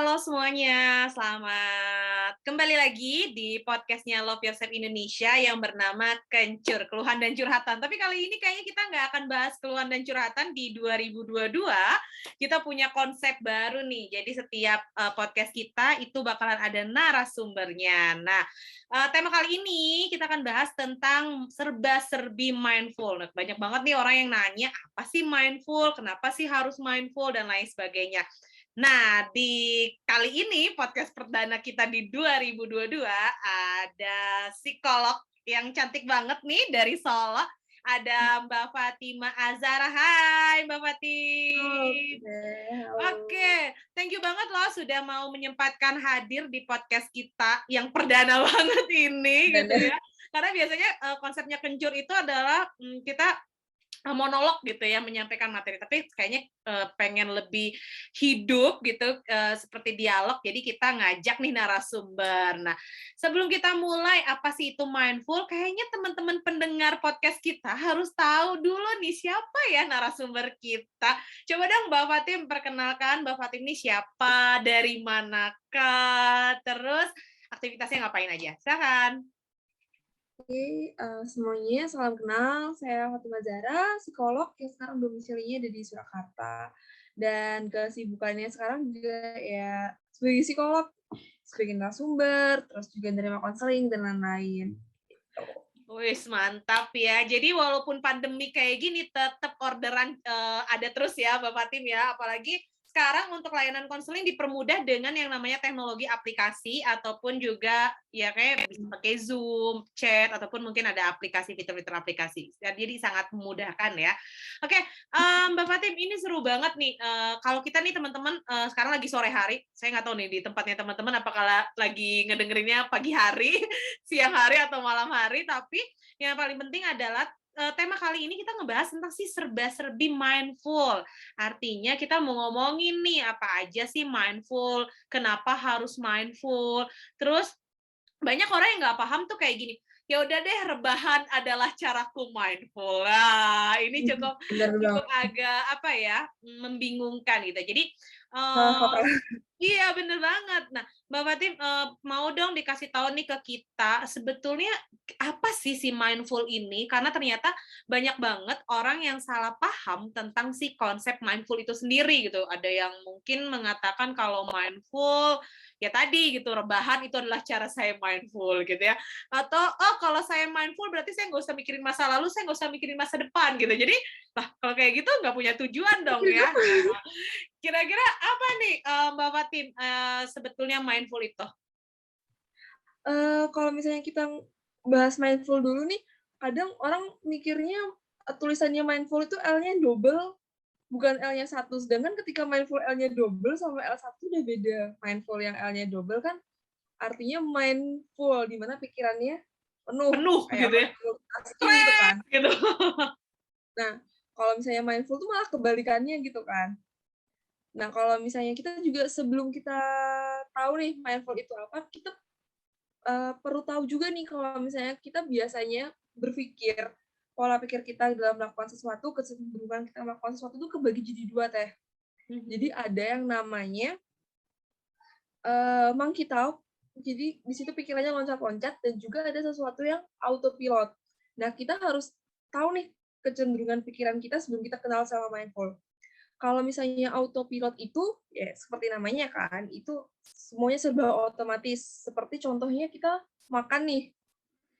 halo semuanya. Selamat kembali lagi di podcastnya Love Yourself Indonesia yang bernama Kencur, Keluhan dan Curhatan. Tapi kali ini kayaknya kita nggak akan bahas keluhan dan curhatan di 2022. Kita punya konsep baru nih. Jadi setiap podcast kita itu bakalan ada narasumbernya. Nah, tema kali ini kita akan bahas tentang serba-serbi mindful. Nah, banyak banget nih orang yang nanya, apa sih mindful? Kenapa sih harus mindful? Dan lain sebagainya. Nah, di kali ini podcast perdana kita di 2022 ada psikolog yang cantik banget nih dari Solo. Ada Mbak Fatima Azhara. Hai Mbak Fatim. Oke, thank you banget loh sudah mau menyempatkan hadir di podcast kita yang perdana banget ini gitu ya. Karena biasanya konsepnya Kencur itu adalah kita monolog gitu ya, menyampaikan materi, tapi kayaknya pengen lebih hidup gitu, seperti dialog, jadi kita ngajak nih narasumber. Nah, sebelum kita mulai apa sih itu mindful, kayaknya teman-teman pendengar podcast kita harus tahu dulu nih siapa ya narasumber kita. Coba dong Mbak Fatim perkenalkan, Mbak Fatim ini siapa, dari manakah, terus aktivitasnya ngapain aja, silakan. Oke, semuanya salam kenal. Saya Fatima Zahra, psikolog yang sekarang domisilinya ada di Surakarta. Dan kesibukannya sekarang juga ya sebagai psikolog, sebagai narasumber, terus juga menerima konseling dan lain-lain. Wis mantap ya. Jadi walaupun pandemi kayak gini tetap orderan ada terus ya Mbak Fatim ya. Apalagi sekarang untuk layanan konseling dipermudah dengan yang namanya teknologi aplikasi ataupun juga ya kayak bisa pakai Zoom, chat ataupun mungkin ada aplikasi fitur-fitur aplikasi. Jadi sangat memudahkan ya. Oke, Mbak Fatim ini seru banget nih. Kalau kita nih teman-teman sekarang lagi sore hari, saya nggak tahu nih di tempatnya teman-teman apakah lagi ngedengerinnya pagi hari, siang hari atau malam hari, tapi yang paling penting adalah tema kali ini kita ngebahas tentang si serba-serbi mindful. Artinya kita mau ngomongin nih apa aja sih mindful, kenapa harus mindful. Terus banyak orang yang nggak paham tuh kayak gini, ya udah deh rebahan adalah caraku mindful. Nah, ini cukup agak apa ya, membingungkan gitu. Jadi iya bener banget. Nah, Mbak Fatim mau dong dikasih tahu nih ke kita sebetulnya apa sih si mindful ini? Karena ternyata banyak banget orang yang salah paham tentang si konsep mindful itu sendiri gitu. Ada yang mungkin mengatakan kalau mindful ya tadi gitu, rebahan itu adalah cara saya mindful gitu ya. Atau oh kalau saya mindful berarti saya nggak usah mikirin masa lalu, saya nggak usah mikirin masa depan gitu. Jadi kalau kayak gitu nggak punya tujuan dong ya. Nah, kira-kira apa nih Mbak Fatim sebetulnya mindful itu? Kalau misalnya kita bahas mindful dulu nih, kadang orang mikirnya tulisannya mindful itu L-nya double, bukan L-nya satu. Sedangkan ketika mindful L-nya double sama L1 udah beda. Mindful yang L-nya double kan artinya mindful, di mana pikirannya penuh kayak Gitu ya. asing gitu kan. Gitu. Nah, kalau misalnya mindful tuh malah kebalikannya gitu kan. Nah, kalau misalnya kita juga sebelum kita tahu nih mindful itu apa, kita perlu tahu juga nih kalau misalnya kita biasanya berpikir, pola pikir kita dalam melakukan sesuatu, kecenderungan kita melakukan sesuatu itu kebagi jadi dua, Teh. Jadi ada yang namanya monkey talk, jadi di situ pikirannya loncat-loncat, dan juga ada sesuatu yang autopilot. Nah, kita harus tahu nih kecenderungan pikiran kita sebelum kita kenal sama mindful. Kalau misalnya autopilot itu, ya seperti namanya kan, itu semuanya serba otomatis. Seperti contohnya kita makan nih,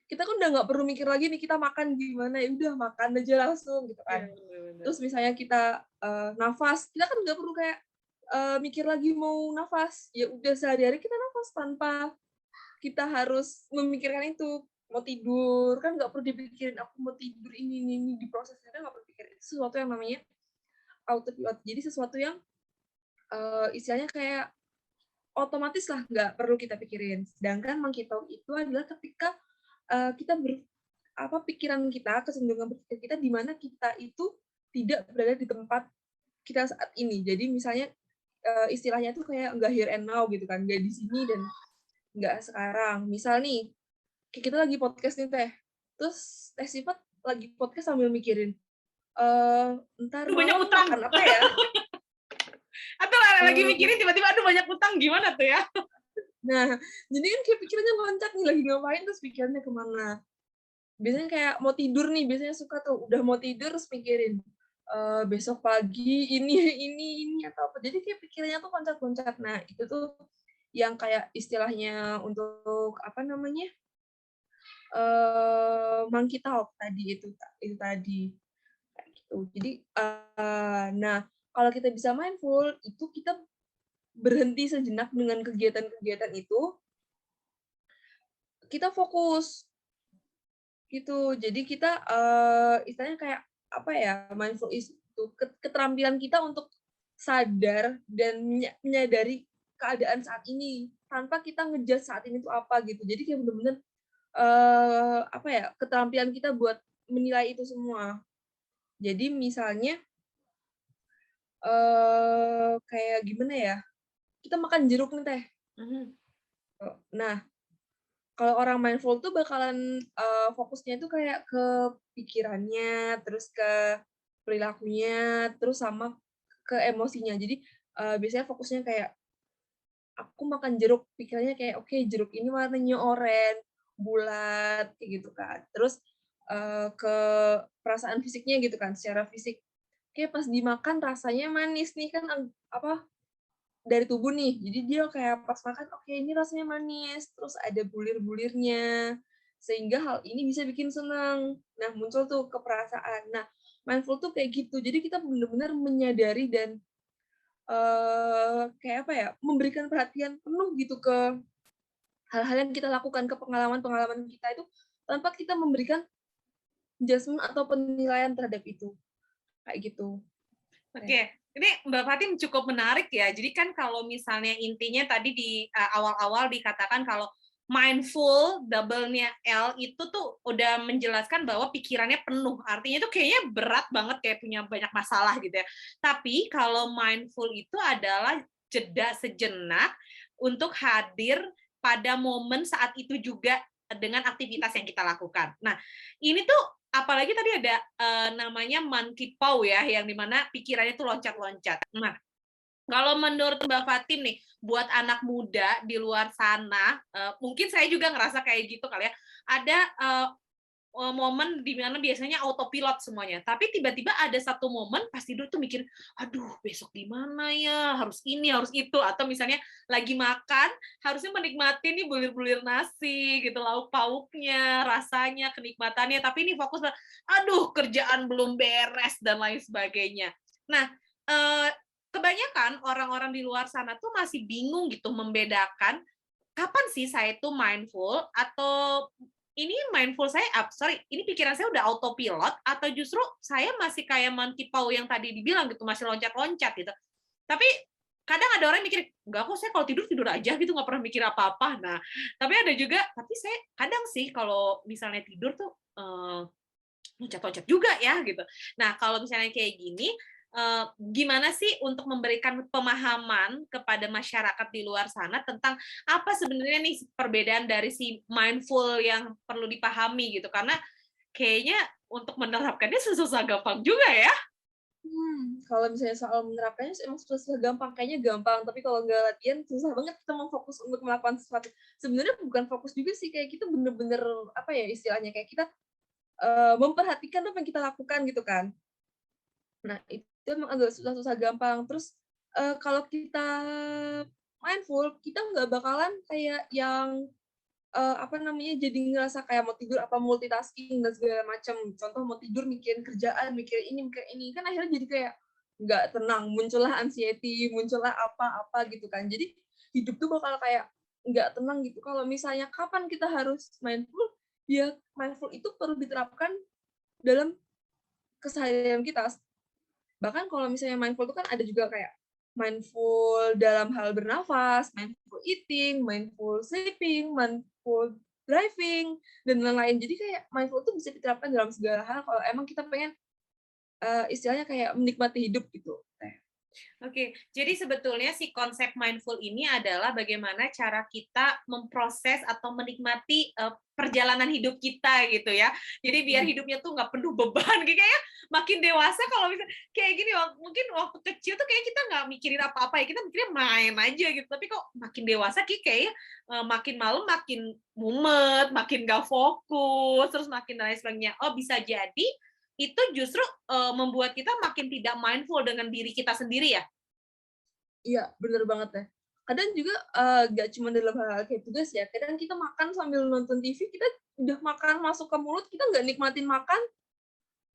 kita kan udah nggak perlu mikir lagi nih kita makan gimana, ya udah makan aja langsung gitu kan. Terus misalnya kita nafas, kita kan nggak perlu kayak mikir lagi mau nafas, ya udah sehari-hari kita nafas tanpa kita harus memikirkan itu. Mau tidur kan nggak perlu dipikirin aku mau tidur ini di proses kita nggak perlu pikirin. Itu sesuatu yang namanya autopilot. Jadi sesuatu yang istilahnya kayak otomatis lah, nggak perlu kita pikirin. Sedangkan monkey talk itu adalah ketika kita pikiran kita, kecenderungan berpikir kita di mana kita itu tidak berada di tempat kita saat ini. Jadi misalnya istilahnya tuh kayak nggak here and now gitu kan, nggak di sini dan nggak sekarang. Misal nih, kita lagi podcast nih Teh, terus Teh Sifat lagi podcast sambil mikirin, ntar Banyak malam utang. makan apa ya? Atau lagi mikirin tiba-tiba aduh banyak utang gimana tuh ya? Nah, jadi kan kayak pikirannya loncat nih, lagi ngapain terus pikirannya kemana. Biasanya kayak mau tidur nih, biasanya suka tuh, udah mau tidur terus mikirin, besok pagi ini atau apa. Jadi kayak pikirannya tuh loncat-loncat. Nah, itu tuh yang kayak istilahnya untuk apa namanya, monkey talk tadi itu tadi, kayak gitu. Jadi, nah kalau kita bisa mindful, itu kita berhenti sejenak dengan kegiatan-kegiatan itu, kita fokus, gitu. Jadi kita, istilahnya kayak, apa ya, mindful itu keterampilan kita untuk sadar dan menyadari keadaan saat ini, tanpa kita nge saat ini tuh apa, gitu. Jadi kayak bener-bener, apa ya, keterampilan kita buat menilai itu semua. Jadi misalnya, kayak gimana ya, kita makan jeruk nih, Teh. Mhm. Nah, kalau orang mindful tuh bakalan, fokusnya itu kayak ke pikirannya, terus ke perilakunya, terus sama ke emosinya. Jadi, biasanya fokusnya kayak, aku makan jeruk, pikirannya kayak, "Oke, jeruk ini warnanya oranye, bulat," kayak gitu kan. Terus, ke perasaan fisiknya gitu kan, secara fisik, oke pas dimakan rasanya manis nih kan apa, dari tubuh nih. Jadi dia kayak pas makan, oke ini rasanya manis, terus ada bulir-bulirnya, sehingga hal ini bisa bikin senang. Nah, muncul tuh ke perasaan. Nah, mindful tuh kayak gitu. Jadi kita benar-benar menyadari dan, kayak apa ya, memberikan perhatian penuh gitu ke hal-hal yang kita lakukan, ke pengalaman-pengalaman kita itu, tanpa kita memberikan judgement atau penilaian terhadap itu, kayak gitu. Oke, ini Mbak Fatim cukup menarik ya. Jadi kan kalau misalnya intinya tadi di awal-awal dikatakan kalau mindful double-nya L itu tuh udah menjelaskan bahwa pikirannya penuh. Artinya itu kayaknya berat banget kayak punya banyak masalah gitu ya. Tapi kalau mindful itu adalah jeda sejenak untuk hadir pada momen saat itu juga dengan aktivitas yang kita lakukan. Nah, ini tuh apalagi tadi ada namanya monkey paw ya, yang dimana pikirannya itu loncat-loncat. Nah, kalau menurut Mbak Fatim nih, buat anak muda di luar sana, mungkin saya juga ngerasa kayak gitu kali ya, ada momen di mana biasanya autopilot semuanya. Tapi tiba-tiba ada satu momen pas tidur tuh mikir, aduh besok gimana ya, harus ini, harus itu. Atau misalnya lagi makan, harusnya menikmati nih bulir-bulir nasi, gitu, lauk pauknya, rasanya, kenikmatannya. Tapi ini fokus, aduh kerjaan belum beres, dan lain sebagainya. Nah, kebanyakan orang-orang di luar sana tuh masih bingung gitu membedakan kapan sih saya itu mindful atau ini mindful saya ini pikiran saya udah autopilot atau justru saya masih kayak monkey paw yang tadi dibilang gitu, masih loncat-loncat gitu. Tapi kadang ada orang yang mikir, enggak kok saya kalau tidur tidur aja gitu, nggak pernah mikir apa-apa. Nah, tapi ada juga, tapi saya kadang sih kalau misalnya tidur tuh loncat-loncat juga ya gitu. Nah, kalau misalnya kayak gini, gimana sih untuk memberikan pemahaman kepada masyarakat di luar sana tentang apa sebenarnya nih perbedaan dari si mindful yang perlu dipahami gitu, karena kayaknya untuk menerapkannya susah gampang juga ya. Kalau misalnya soal menerapkannya emang susah gampang, kayaknya gampang, tapi kalau nggak latihan susah banget kita mau fokus untuk melakukan sesuatu. Sebenarnya bukan fokus juga sih, kayak kita bener-bener, apa ya istilahnya, kayak kita, memperhatikan apa yang kita lakukan gitu kan. Nah, itu emang agak susah-susah gampang. Terus, kalau kita mindful, kita nggak bakalan kayak yang, apa namanya, jadi ngerasa kayak mau tidur apa multitasking dan segala macam. Contoh mau tidur mikirin kerjaan, mikirin ini, kan akhirnya jadi kayak nggak tenang, muncullah anxiety, muncullah apa-apa gitu kan. Jadi hidup tuh bakal kayak nggak tenang gitu. Kalau misalnya kapan kita harus mindful, ya mindful itu perlu diterapkan dalam keseharian kita. Bahkan kalau misalnya mindful itu kan ada juga kayak mindful dalam hal bernafas, mindful eating, mindful sleeping, mindful driving, dan lain-lain. Jadi kayak mindful itu bisa diterapkan dalam segala hal kalau emang kita pengen, istilahnya kayak menikmati hidup gitu. Oke, jadi sebetulnya si konsep mindful ini adalah bagaimana cara kita memproses atau menikmati perjalanan hidup kita gitu ya. Jadi biar Hmm. hidupnya tuh nggak penuh beban. Kayaknya makin dewasa kalau misalnya kayak gini, mungkin waktu kecil tuh kayak kita nggak mikirin apa-apa ya, kita mikirnya main aja gitu. Tapi kok makin dewasa kayaknya makin malam makin mumet, makin nggak fokus, terus makin lain sebagainya. Oh bisa jadi itu justru membuat kita makin tidak mindful dengan diri kita sendiri ya. Iya, bener banget deh. Kadang juga, nggak cuma dalam hal-hal kayak tugas ya, kadang kita makan sambil nonton TV, kita udah makan masuk ke mulut, kita nggak nikmatin makan,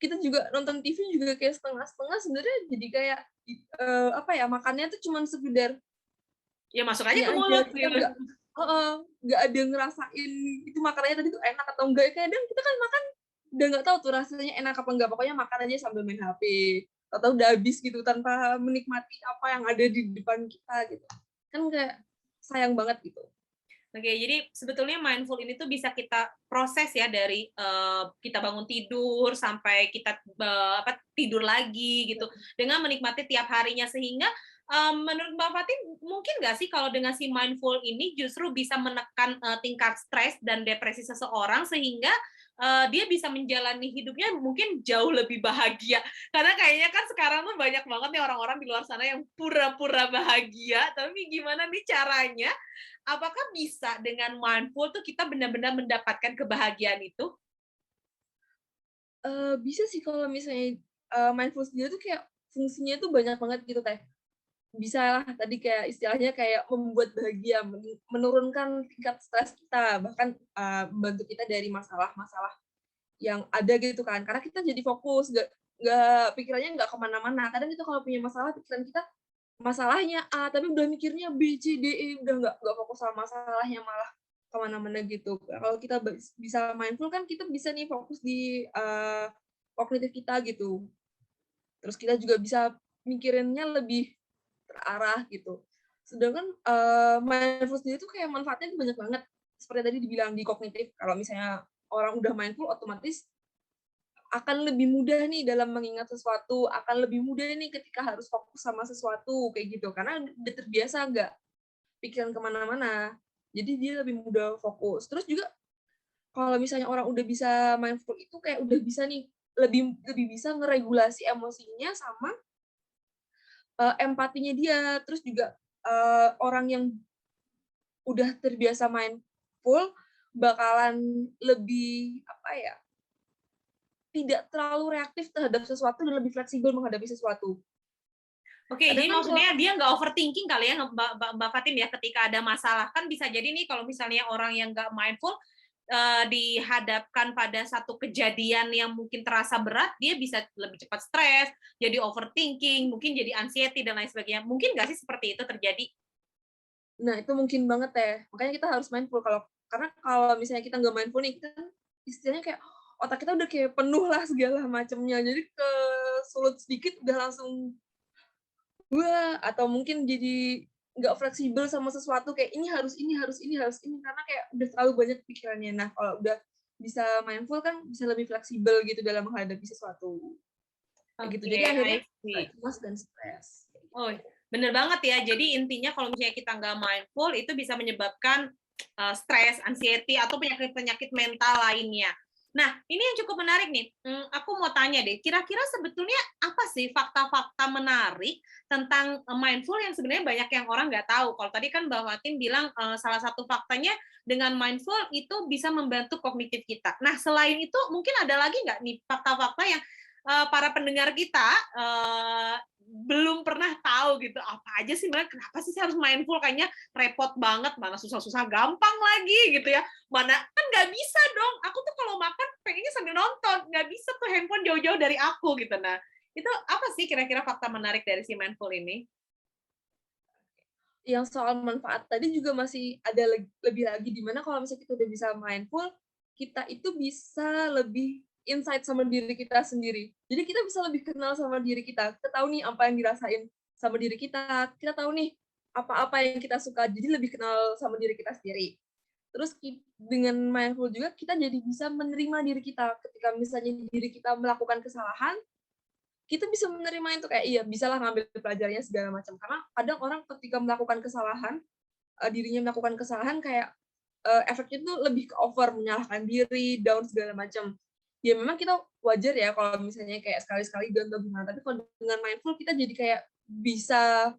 kita juga nonton TV juga kayak setengah-setengah, sebenarnya jadi kayak, apa ya, makannya tuh cuman sekedar Ya masuk aja ini ke aja, mulut kita gitu. nggak ada ngerasain itu makanannya tadi tuh enak atau enggak. Kadang kita kan makan udah nggak tahu tuh rasanya enak apa enggak, pokoknya makan aja sambil main HP, atau udah habis gitu tanpa menikmati apa yang ada di depan kita gitu. Kan kayak sayang banget gitu. Oke, jadi sebetulnya mindful ini tuh bisa kita proses ya dari kita bangun tidur sampai kita tidur lagi gitu dengan menikmati tiap harinya sehingga menurut Mbak Fatin mungkin nggak sih kalau dengan si mindful ini justru bisa menekan tingkat stres dan depresi seseorang sehingga dia bisa menjalani hidupnya mungkin jauh lebih bahagia karena kayaknya kan sekarang tuh banyak banget nih orang-orang di luar sana yang pura-pura bahagia tapi gimana nih caranya apakah bisa dengan mindful tuh kita benar-benar mendapatkan kebahagiaan itu? Bisa sih kalau misalnya, mindful sendiri tuh kayak fungsinya tuh banyak banget gitu, Teh. Bisalah tadi kayak istilahnya kayak membuat bahagia, menurunkan tingkat stres kita, bahkan, membantu kita dari masalah-masalah yang ada gitu kan. Karena kita jadi fokus, nggak pikirannya nggak kemana mana. Kadang kita kalau punya masalah, pikiran kita masalahnya A, tapi udah mikirnya B, C, D, E, udah nggak fokus sama masalahnya, malah kemana mana gitu. Kalau kita bisa mindful kan kita bisa nih fokus di, kognitif kita gitu. Terus kita juga bisa mikirinnya lebih terarah gitu. Sedangkan, mindful sendiri tuh kayak manfaatnya tuh banyak banget. Seperti tadi dibilang di kognitif, kalau misalnya orang udah mindful otomatis akan lebih mudah nih dalam mengingat sesuatu, akan lebih mudah nih ketika harus fokus sama sesuatu, kayak gitu. Karena udah terbiasa nggak pikiran kemana mana. Jadi dia lebih mudah fokus. Terus juga kalau misalnya orang udah bisa mindful itu kayak udah bisa nih, lebih lebih bisa ngeregulasi emosinya sama, empatinya dia. Terus juga, orang yang udah terbiasa mindful bakalan lebih, apa ya, tidak terlalu reaktif terhadap sesuatu dan lebih fleksibel menghadapi sesuatu. Oke, Kadang jadi kan kalau maksudnya dia nggak overthinking kali ya Mbak Fatin ya ketika ada masalah kan bisa jadi nih kalau misalnya orang yang nggak mindful dihadapkan pada satu kejadian yang mungkin terasa berat, dia bisa lebih cepat stres, jadi overthinking, mungkin jadi anxiety dan lain sebagainya. Mungkin nggak sih seperti itu terjadi? nah itu mungkin banget ya, makanya kita harus mindful karena kalau misalnya kita nggak mindful nih, kita kan istilahnya kayak otak kita udah kayak penuh lah segala macamnya, jadi kesulut sedikit udah langsung wah, atau mungkin jadi nggak fleksibel sama sesuatu kayak ini harus ini harus ini harus ini, karena kayak udah terlalu banyak pikirannya. Nah, kalau udah bisa mindful kan bisa lebih fleksibel gitu dalam menghadapi sesuatu, kayak gitu. Jadi Oke, akhirnya I nggak see. cemas dan stres, kayak Oh, gitu. bener banget ya. Jadi intinya kalau misalnya kita nggak mindful, itu bisa menyebabkan stres, anxiety, atau penyakit-penyakit mental lainnya. Nah, ini yang cukup menarik nih. Aku mau tanya deh, kira-kira sebetulnya apa sih fakta-fakta menarik tentang mindful yang sebenarnya banyak yang orang nggak tahu? Kalau tadi kan Mbak Fatin bilang salah satu faktanya dengan mindful itu bisa membantu kognitif kita. Nah, selain itu mungkin ada lagi nggak nih fakta-fakta yang para pendengar kita belum pernah tahu gitu apa aja sih sebenarnya kenapa sih saya harus mindful kayaknya repot banget mana susah-susah gampang lagi gitu ya mana kan nggak bisa dong aku tuh kalau makan pengennya sambil nonton nggak bisa tuh handphone jauh-jauh dari aku gitu nah itu apa sih kira-kira fakta menarik dari si mindful ini. Yang soal manfaat tadi juga masih ada lebih lagi, di mana kalau misalnya kita udah bisa mindful, kita itu bisa lebih insight sama diri kita sendiri. Jadi kita bisa lebih kenal sama diri kita. Kita tahu nih apa yang dirasain sama diri kita tahu nih apa-apa yang kita suka, jadi lebih kenal sama diri kita sendiri. Terus dengan mindful juga kita jadi bisa menerima diri kita ketika misalnya diri kita melakukan kesalahan, kita bisa menerima itu kayak iya bisalah ngambil pelajarannya segala macam. Karena kadang orang ketika melakukan kesalahan, dirinya melakukan kesalahan kayak efeknya tuh lebih ke over, menyalahkan diri, down segala macam. Ya memang kita wajar ya kalau misalnya kayak sekali-sekali down atau gimana, tapi kalau dengan mindful kita jadi kayak bisa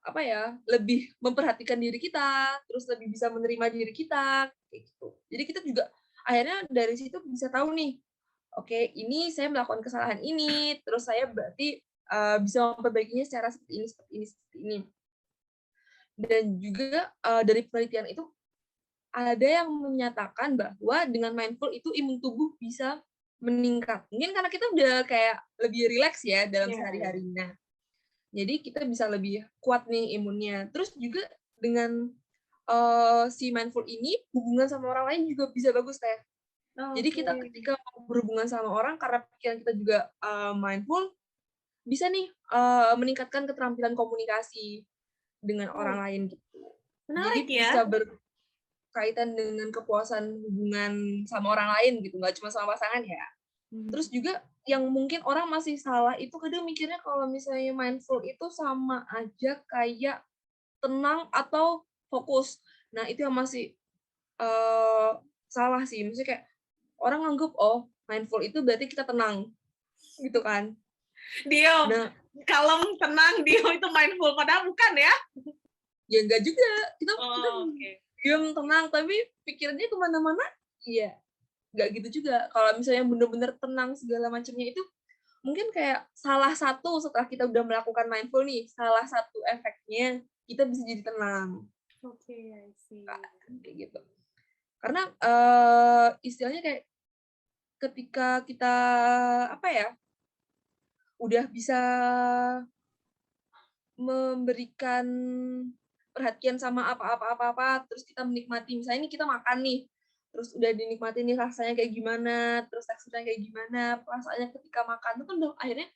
apa ya, lebih memperhatikan diri kita, terus lebih bisa menerima diri kita, kayak gitu. Jadi kita juga akhirnya dari situ bisa tahu nih, oke ini saya melakukan kesalahan ini, terus saya berarti bisa memperbaikinya secara seperti ini, seperti ini, seperti ini. Dan juga dari penelitian itu ada yang menyatakan bahwa dengan mindful itu imun tubuh bisa meningkat. Mungkin karena kita udah kayak lebih rileks ya dalam sehari-harinya. Jadi kita bisa lebih kuat nih imunnya. Terus juga dengan si mindful ini hubungan sama orang lain juga bisa bagus Teh. Jadi kita ketika berhubungan sama orang karena pikiran kita juga mindful bisa nih meningkatkan keterampilan komunikasi dengan orang lain gitu. Menarik Jadi ya. bisa berkaitan dengan kepuasan hubungan sama orang lain gitu, nggak cuma sama pasangan ya. Terus juga yang mungkin orang masih salah itu kadang mikirnya kalau misalnya mindful itu sama aja kayak tenang atau fokus. Nah, itu yang masih salah sih. Maksudnya kayak orang nganggep, oh mindful itu berarti kita tenang. Gitu kan. Diam, Nah, kalem, tenang, diam itu mindful. Padahal bukan ya? ya enggak juga. Kita diam, tenang, tapi pikirannya kemana-mana, iya. Nggak gitu juga. Kalau misalnya bener-bener tenang segala macamnya itu, mungkin kayak salah satu setelah kita udah melakukan mindful nih, salah satu efeknya kita bisa jadi tenang. I see. Kayak gitu. Karena istilahnya kayak ketika kita apa ya, udah bisa memberikan perhatian sama apa-apa, terus kita menikmati. Misalnya ini kita makan nih, terus udah dinikmati nih rasanya kayak gimana, terus teksturnya kayak gimana, perasaannya ketika makan itu kan udah akhirnya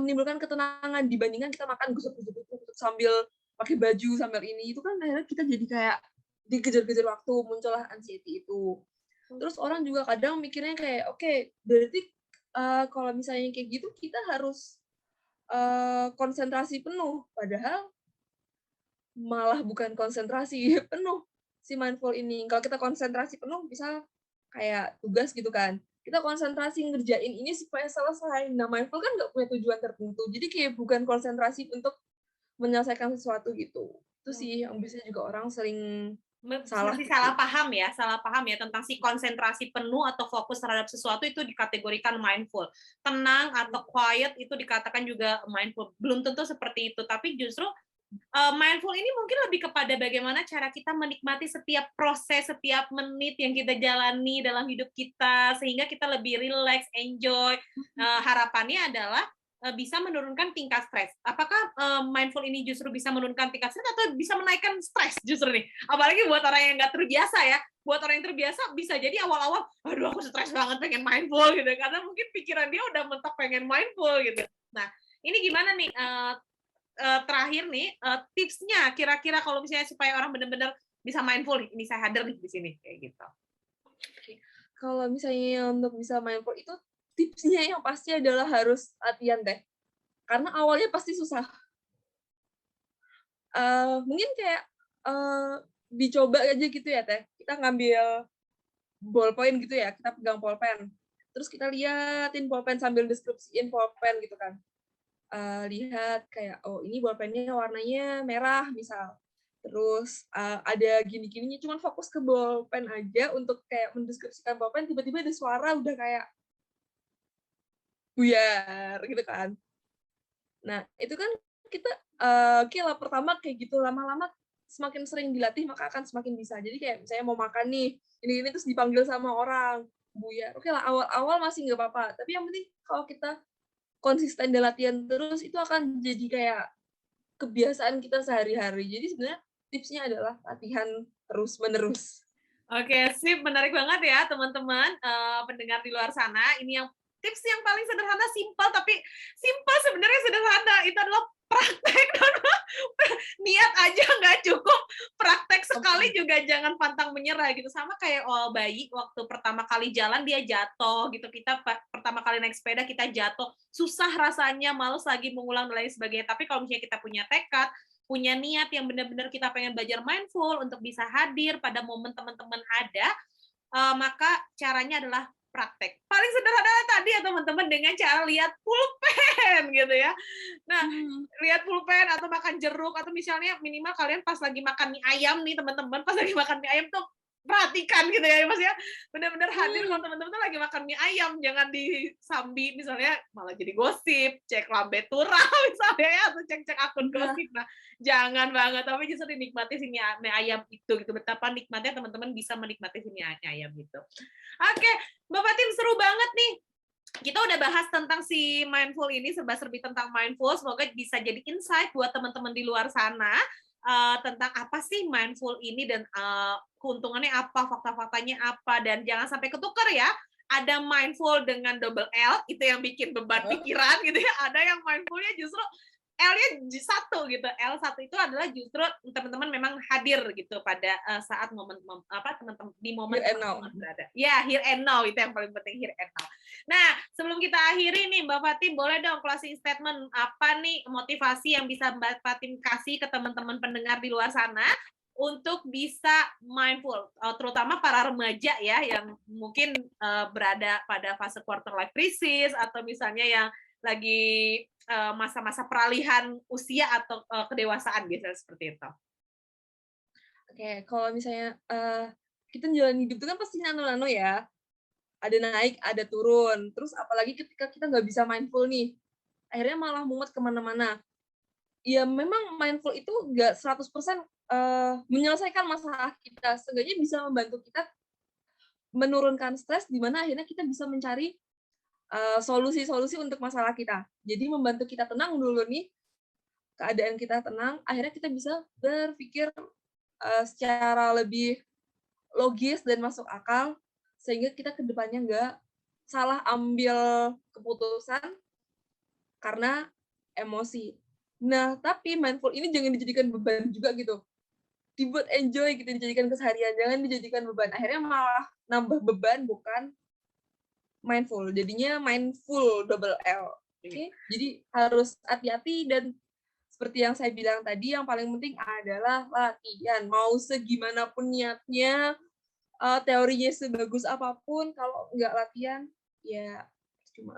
menimbulkan ketenangan dibandingkan kita makan gusuk-gusuk sambil pakai baju sambil ini itu kan akhirnya kita jadi kayak dikejar-kejar waktu, muncullah anxiety itu. Terus orang juga kadang mikirnya kayak oke, berarti kalau misalnya kayak gitu kita harus konsentrasi penuh, padahal malah bukan konsentrasi penuh si mindful ini. Kalau kita konsentrasi penuh, misal kayak tugas gitu kan, kita konsentrasi ngerjain ini supaya selesai. Nah, mindful kan nggak punya tujuan tertentu, jadi kayak bukan konsentrasi untuk menyelesaikan sesuatu gitu. Itu sih yang biasanya juga orang sering masih salah paham ya tentang si konsentrasi penuh atau fokus terhadap sesuatu itu dikategorikan mindful. Tenang atau quiet itu dikatakan juga mindful. Belum tentu seperti itu, tapi justru mindful ini mungkin lebih kepada bagaimana cara kita menikmati setiap proses, setiap menit yang kita jalani dalam hidup kita, sehingga kita lebih relax, enjoy. Harapannya adalah bisa menurunkan tingkat stres. Apakah mindful ini justru bisa menurunkan tingkat stres atau bisa menaikkan stres justru nih? Apalagi buat orang yang nggak terbiasa ya. Buat orang yang terbiasa bisa jadi awal-awal, aduh aku stres banget pengen mindful gitu. Karena mungkin pikiran dia udah mentok pengen mindful gitu. Nah, ini gimana nih? Terakhir nih, tipsnya kira-kira kalau misalnya supaya orang benar-benar bisa mindful nih, ini saya hadir nih di sini, kayak gitu. Kalau misalnya untuk bisa mindful itu tipsnya yang pasti adalah harus latihan deh. Karena awalnya pasti susah. Mungkin kayak dicoba aja gitu ya Teh. Kita ngambil ballpoint gitu ya, kita pegang pulpen. Terus kita liatin pulpen sambil deskripsiin pulpen gitu kan. Lihat kayak, oh ini bolpennya warnanya merah misal. Terus ada gini-gininya, cuman fokus ke bolpen aja untuk kayak mendeskripsikan bolpen, tiba-tiba ada suara udah kayak buyar gitu kan. Nah, itu kan kita oke lah pertama kayak gitu, lama-lama semakin sering dilatih maka akan semakin bisa. Jadi kayak misalnya mau makan nih, ini terus dipanggil sama orang, buyar. Oke lah awal-awal masih nggak apa-apa, tapi yang penting kalau kita konsisten dan latihan terus itu akan jadi kayak kebiasaan kita sehari-hari. Jadi sebenarnya tipsnya adalah latihan terus-menerus. Oke, sip, menarik banget ya teman-teman pendengar di luar sana. Ini yang tips yang paling sederhana, simpel tapi simpel sebenarnya sederhana. Itu adalah praktek niat aja nggak cukup, praktek sekali Oke. juga jangan pantang menyerah gitu. Sama kayak bayi waktu pertama kali jalan dia jatuh gitu, kita pertama kali naik sepeda kita jatuh, susah rasanya, males lagi mengulang dan lain sebagainya. Tapi kalau misalnya kita punya tekad, punya niat yang benar-benar kita pengen belajar mindful untuk bisa hadir pada momen teman-teman ada, maka caranya adalah praktek. Paling sederhana tadi ya teman-teman, dengan cara lihat pulpen gitu ya. Nah, Mhm. lihat pulpen atau makan jeruk, atau misalnya minimal kalian pas lagi makan mie ayam nih teman-teman, pas lagi makan mie ayam tuh perhatikan gitu ya Mas ya, benar-benar hadir kalau Mmm. teman-teman tuh lagi makan mie ayam, jangan disambi misalnya malah jadi gosip, cek lambe turah misalnya ya, atau cek-cek akun Iya. gosip. Nah, jangan banget, tapi justru dinikmati si mie ayam itu gitu, betapa nikmatnya teman-teman bisa menikmati si mie ayam gitu. Oke, Mbak Fatin seru banget nih. Kita udah bahas tentang si mindful ini, serba-serbi tentang mindful. Semoga bisa jadi insight buat teman-teman di luar sana tentang apa sih mindful ini dan keuntungannya apa, fakta-faktanya apa, dan jangan sampai ketukar ya. Ada mindful dengan double L, itu yang bikin beban Heeh. pikiran gitu ya. Ada yang mindfulnya justru L-nya satu gitu. L satu itu adalah justru teman-teman memang hadir gitu pada saat momen teman-teman di momen Here and now. teman-teman berada. Ya, here and now itu yang paling penting, here and now. Nah, sebelum kita akhiri nih Mbak Fatim, boleh dong closing statement apa nih motivasi yang bisa Mbak Fatim kasih ke teman-teman pendengar di luar sana untuk bisa mindful, terutama para remaja ya yang mungkin berada pada fase quarter life crisis atau misalnya yang lagi masa-masa peralihan usia atau kedewasaan biasanya seperti itu. Oke, kalau misalnya, kita menjalani hidup itu kan pasti nano-nano ya, ada naik, ada turun, terus apalagi ketika kita nggak bisa mindful nih, akhirnya malah mumet ke mana-mana. Ya memang mindful itu nggak 100% menyelesaikan masalah kita, seenggaknya bisa membantu kita menurunkan stres, di mana akhirnya kita bisa mencari, solusi-solusi untuk masalah kita. Jadi membantu kita tenang dulu nih, keadaan kita tenang, akhirnya kita bisa berpikir, secara lebih logis dan masuk akal, sehingga kita ke depannya nggak salah ambil keputusan karena emosi. Nah, tapi mindful ini jangan dijadikan beban juga gitu. Dibuat enjoy gitu, dijadikan keseharian, jangan dijadikan beban. Akhirnya malah nambah beban, bukan mindful. Jadinya mindful double L. Oke? Jadi harus hati-hati dan seperti yang saya bilang tadi, yang paling penting adalah latihan. Mau segimanapun niatnya, teorinya sebagus apapun, kalau nggak latihan, ya percuma.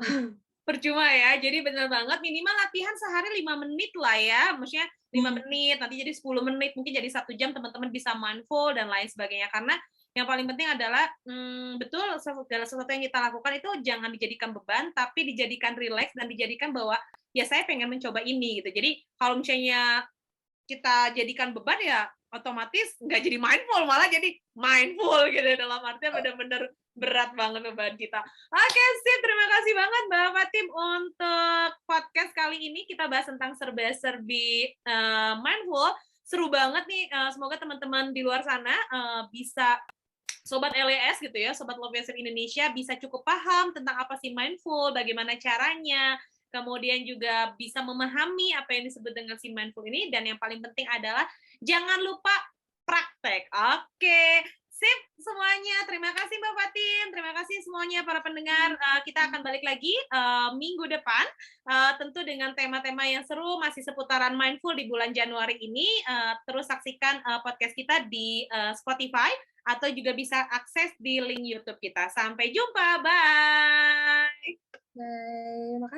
Percuma ya, jadi bener banget minimal latihan sehari 5 menit lah ya, maksudnya 5 Hmm. menit, nanti jadi 10 menit, mungkin jadi 1 jam teman-teman bisa mindful dan lain sebagainya. Karena yang paling penting adalah, betul segala sesuatu yang kita lakukan itu jangan dijadikan beban, tapi dijadikan rileks dan dijadikan bahwa, ya saya pengen mencoba ini gitu. Jadi kalau misalnya kita jadikan beban ya otomatis nggak jadi mindful, malah jadi mindful gitu, dalam artian benar-benar berat banget beban kita. Oke, sip. Terima kasih banget Mbak Fatim untuk podcast kali ini. Kita bahas tentang serba-serbi mindful. Seru banget nih. Semoga teman-teman di luar sana bisa Sobat LES gitu ya, Sobat Loveser Indonesia bisa cukup paham tentang apa sih mindful, bagaimana caranya, kemudian juga bisa memahami apa yang disebut dengan si mindful ini, dan yang paling penting adalah jangan lupa praktek. Oke, sip semuanya. Terima kasih Mbak Fatin, terima kasih semuanya para pendengar. Kita akan balik lagi minggu depan, tentu dengan tema-tema yang seru, masih seputaran mindful di bulan Januari ini. Terus saksikan podcast kita di Spotify, atau juga bisa akses di link YouTube kita. Sampai jumpa, bye! Bye, makasih.